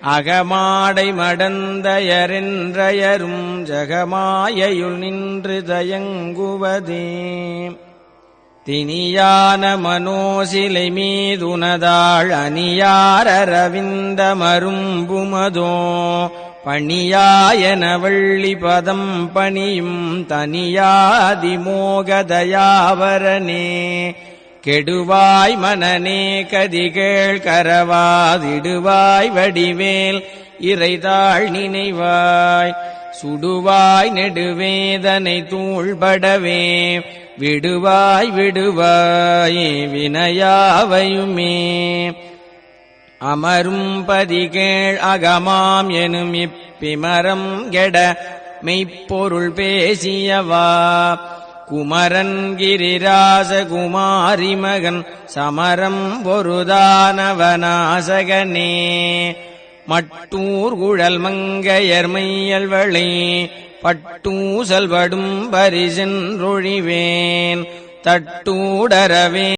அகமாடை மடந்தயரென்றயரும் ஜகமாயையுள் நின்று தயங்குவதே. தினியான மனோசிலை மீதுனதாள் அணியாரரவிந்த மரும்புமதோ பணியாயன வள்ளி பதம் பணியும் தனியாதிமோகதயாவரனே. கெடுவாய் மனநே கதிகேள் கரவாதிடுவாய் வடிவேல் இறைதாள் நினைவாய். சுடுவாய் நெடுவேதனை தூள்படவே விடுவாய் விடுவாயே வினையாவையுமே. அமரும் பதிகேள் அகமாம் எனும் இப்பிமரம் கெட மெய்ப்பொருள் பேசியவா. குமரன் கிரிராச குமாரி மகன் சமரம் பொருதானவனாசகனே. மட்டூர் குழல் மங்கையர் மையல்வளை பட்டூசல் படும் பரிசென்றொழிவேன் தட்டூடரவே